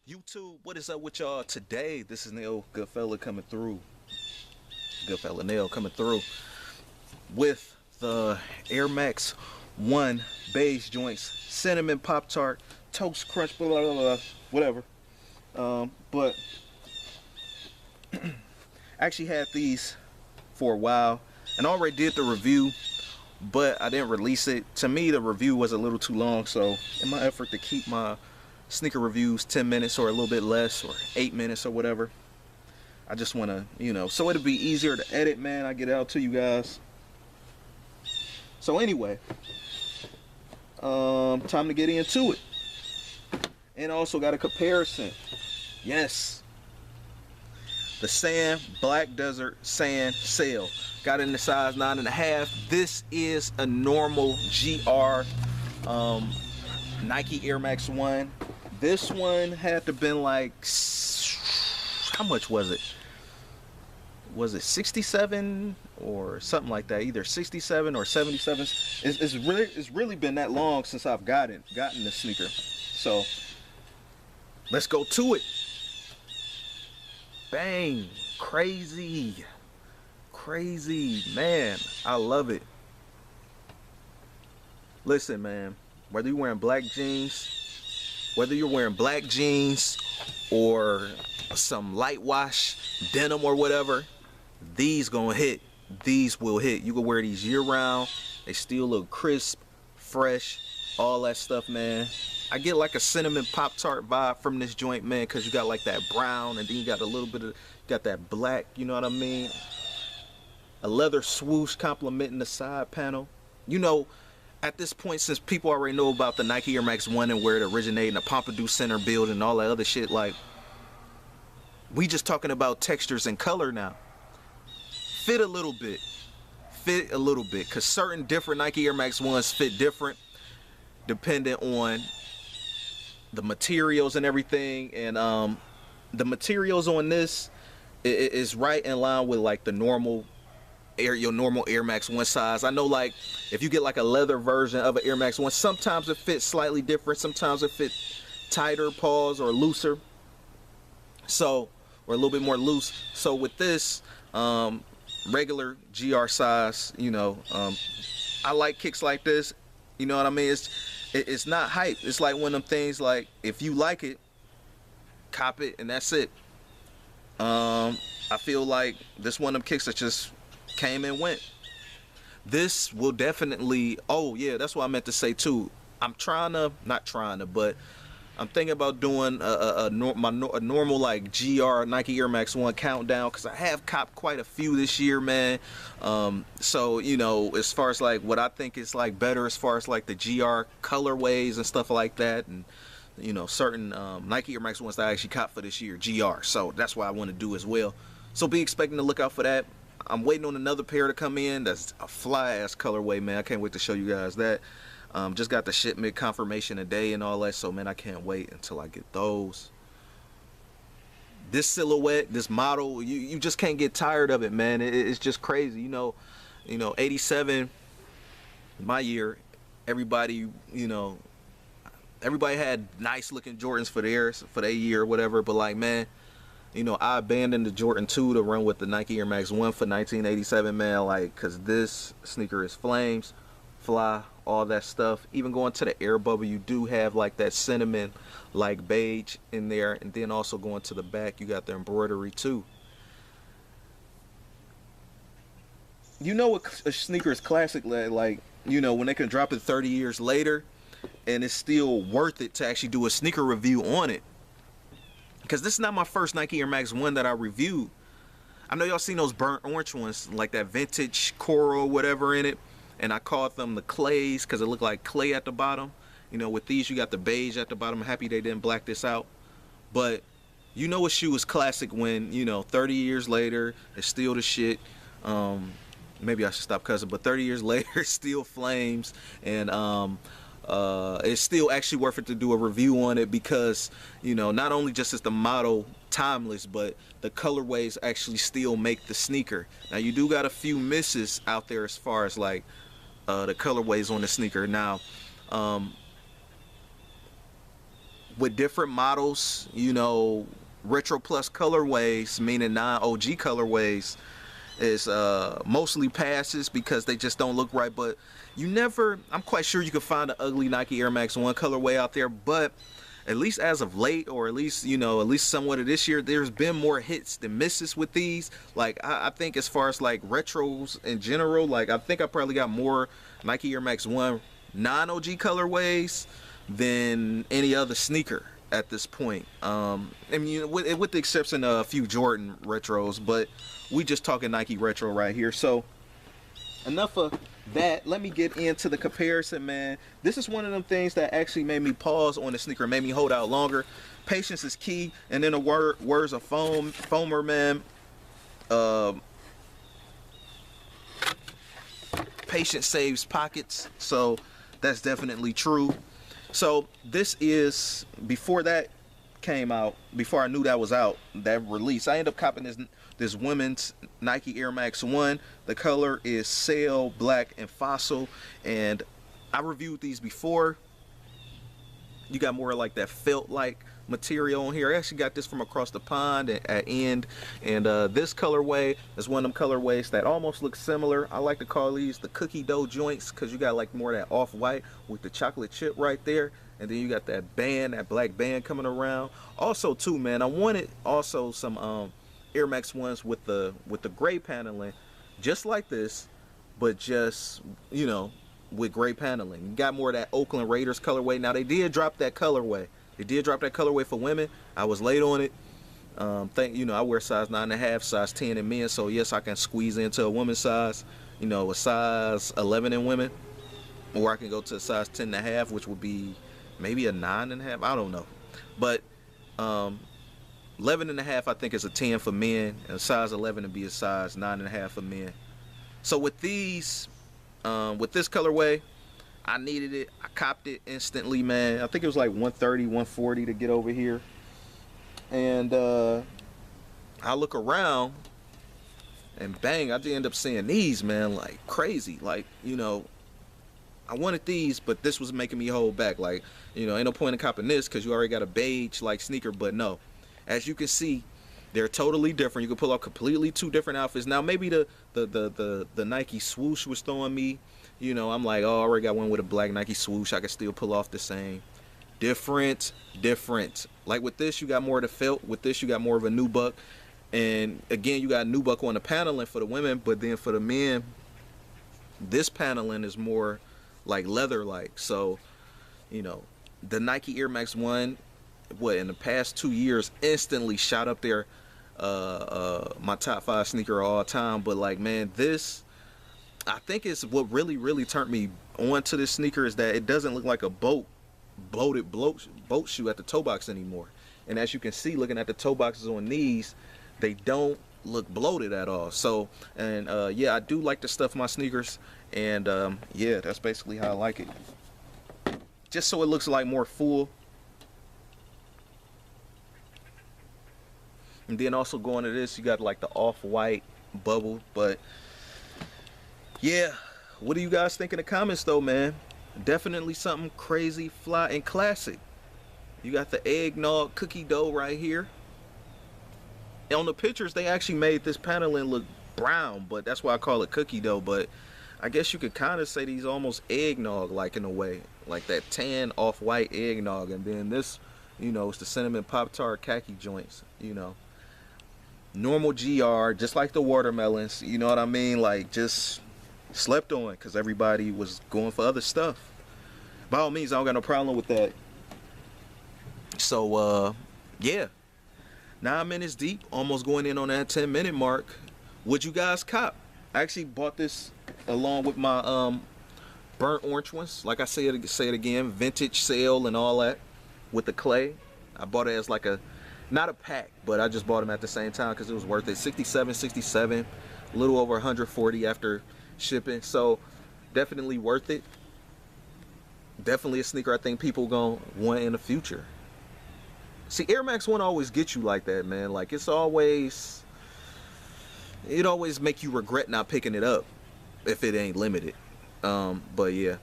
YouTube, what is up with y'all today? This is Neil Goodfella coming through. Goodfella Neil coming through with the Air Max 1 beige joints, cinnamon Pop Tart, toast crunch, blah blah blah, blah whatever. But I actually had these for a while and already did the review, but I didn't release it. To me, the review was a little too long, so in my effort to keep my sneaker reviews 10 minutes or a little bit less, or 8 minutes or whatever, I just want to, so it'll be easier to edit, man. I get it out to you guys. So anyway, time to get into it. And also got a comparison. Yes, the Sand Black Desert Sand Sail. Got it in the size 9.5. This is a normal GR Nike Air Max 1. This one had to been like, how much was it? Was it 67 or something like that? Either 67 or 77. It's really been that long since I've gotten the sneaker. So let's go to it. Bang. Crazy, man. I love it. Listen, man, whether you're wearing black jeans, or some light wash denim or whatever, these gonna hit. These will hit. You can wear these year round. They still look crisp, fresh, all that stuff, man. I get like a cinnamon Pop Tart vibe from this joint, man, because you got like that brown, and then you got a little bit of, got that black, you know what I mean? A leather swoosh complementing the side panel. At this point, since people already know about the Nike Air Max 1 and where it originated, and the Pompidou Center build and all that other shit, like, we just talking about textures and color now. Fit a little bit, because certain different Nike Air Max 1s fit different depending on the materials and everything. And the materials on this is right in line with like the normal your normal Air Max 1 size. I know, like, if you get like a leather version of an Air Max 1, sometimes it fits slightly different, sometimes it fits tighter, pause, or looser, so, or a little bit more loose. So with this regular GR size, I like kicks like this, you know what I mean? It's not hype. It's like one of them things, like, if you like it, cop it, and that's it. I feel like this one of them kicks that just came and went. This will definitely, oh yeah, that's what I meant to say too. I'm but I'm thinking about doing a normal like GR Nike Air Max 1 countdown, because I have copped quite a few this year, man. So as far as like what I think is like better as far as like the GR colorways and stuff like that, and certain Nike Air Max 1s that I actually copped for this year, GR. So that's what I want to do as well. So be expecting to look out for that. I'm waiting on another pair to come in. That's a fly ass colorway, man. I can't wait to show you guys that. Just got the shipment confirmation today and all that, so man, I can't wait until I get those. This silhouette, this model, you just can't get tired of it, man. It's just crazy. 87, my year, everybody had nice looking Jordans for their year or whatever, but like, man, I abandoned the Jordan 2 to run with the Nike Air Max 1 for 1987, man, like, because this sneaker is flames, fly, all that stuff. Even going to the air bubble, you do have like that cinnamon like beige in there, and then also going to the back, you got the embroidery too. A sneaker is classic, like, when they can drop it 30 years later and it's still worth it to actually do a sneaker review on it. Because this is not my first Nike Air Max 1 that I reviewed. I know y'all seen those burnt orange ones, like that vintage coral whatever in it, and I called them the clays because it looked like clay at the bottom. With these you got the beige at the bottom. I'm happy they didn't black this out. But a shoe is classic when 30 years later it's still the shit. Maybe I should stop cussing, but 30 years later it's still flames, and it's still actually worth it to do a review on it, because not only just is the model timeless, but the colorways actually still make the sneaker. Now you do got a few misses out there as far as like the colorways on the sneaker. Now with different models, you know, retro plus colorways, meaning non-OG colorways, is mostly passes because they just don't look right. But you never, I'm quite sure you can find an ugly Nike Air Max 1 colorway out there, but at least as of late, or at least, you know, at least somewhat of this year, there's been more hits than misses with these. Like, I think as far as like retros in general, like I think I probably got more Nike Air Max 1 non-OG colorways than any other sneaker at this point. I mean, with the exception of a few Jordan retros, but we just talking Nike retro right here. So enough of that. Let me get into the comparison, man. This is one of them things that actually made me pause on the sneaker, made me hold out longer. Patience is key, and then the words of Foamer, man. Patience saves pockets, so that's definitely true. So this is, before that came out, before I knew that was out, that release, I ended up copping this women's Nike Air Max 1. The color is sail, black, and fossil, and I reviewed these before. You got more like that felt like material on here. I actually got this from across the pond at End, and this colorway is one of them colorways that almost look similar. I like to call these the cookie dough joints, because you got like more of that off-white with the chocolate chip right there, and then you got that band, that black band coming around. Also too, man, I wanted also some Air Max 1s with the gray paneling, just like this, but just, you know, with gray paneling. You got more of that Oakland Raiders colorway. Now they did drop that colorway. They did drop that colorway for women. I was late on it. You know, I wear size 9.5, size 10 in men, so yes, I can squeeze into a woman's size, you know, a size 11 in women, or I can go to a size 10.5, which would be maybe a 9.5. I don't know, but 11.5 I think is a 10 for men, and a size 11 would be a size 9.5 for men. So with these, with this colorway, I needed it. I copped it instantly, man. I think it was like 130, 140 to get over here. And I look around, and bang, I did end up seeing these, man, like crazy. Like, you know, I wanted these, but this was making me hold back. Like, you know, ain't no point in copping this because you already got a beige like sneaker. But no, as you can see, they're totally different. You can pull off completely two different outfits. Now maybe the Nike swoosh was throwing me. You know, I'm like, oh, I already got one with a black Nike swoosh. I can still pull off the same. Different. Like with this, you got more of the felt. With this, you got more of a nubuck. And again, you got nubuck on the paneling for the women, but then for the men, this paneling is more like leather-like. So, you know, the Nike Air Max 1, in the past 2 years, instantly shot up there, my top 5 sneaker of all time. But like, man, this, I think it's what really turned me on to this sneaker, is that it doesn't look like a boat shoe at the toe box anymore. And as you can see, looking at the toe boxes on these, they don't look bloated at all. So, and yeah, I do like to stuff my sneakers, and yeah, that's basically how I like it. Just so it looks like more full. And then also going to this, you got like the off-white bubble. But yeah, what do you guys think in the comments though, man? Definitely something crazy, fly, and classic. You got the eggnog cookie dough right here. And on the pictures, they actually made this paneling look brown, but that's why I call it cookie dough. But I guess you could kind of say these almost eggnog like in a way, like that tan off-white eggnog. And then this, you know, it's the cinnamon Pop-Tart khaki joints, you know. Normal GR, just like the watermelons, you know what I mean? Like, just slept on because everybody was going for other stuff. By all means, I don't got no problem with that. So yeah, 9 minutes deep, almost going in on that 10-minute mark. Would you guys cop? I actually bought this along with my burnt orange ones. Like I say it again, vintage sale and all that with the clay. I bought it as like a, not a pack, but I just bought them at the same time because it was worth it. 67, a little over 140 after shipping. So definitely worth it. Definitely a sneaker I think people gonna want in the future. See, Air Max 1 always gets you like that, man. Like, it always make you regret not picking it up if it ain't limited. But yeah,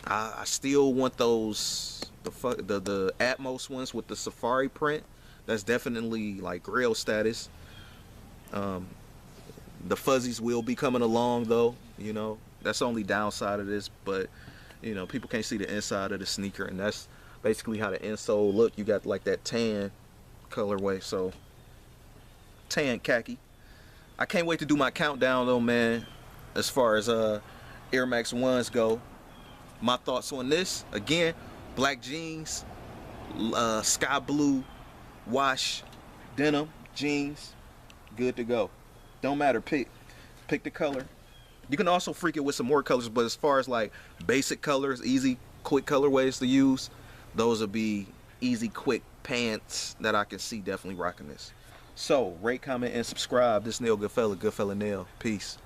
I still want those the Atmos ones with the safari print. That's definitely like grail status. The fuzzies will be coming along though, you know. That's the only downside of this, but you know, people can't see the inside of the sneaker, and that's basically how the insole look. You got like that tan colorway, so tan khaki. I can't wait to do my countdown though, man. As far as Air Max 1s go, my thoughts on this, again, black jeans, sky blue wash denim jeans, good to go. Don't matter, pick the color. You can also freak it with some more colors, but as far as like basic colors, easy quick colorways to use, those will be easy quick pants that I can see definitely rocking this. So rate, comment, and subscribe. This Nail Goodfella, Goodfella Nail. Peace.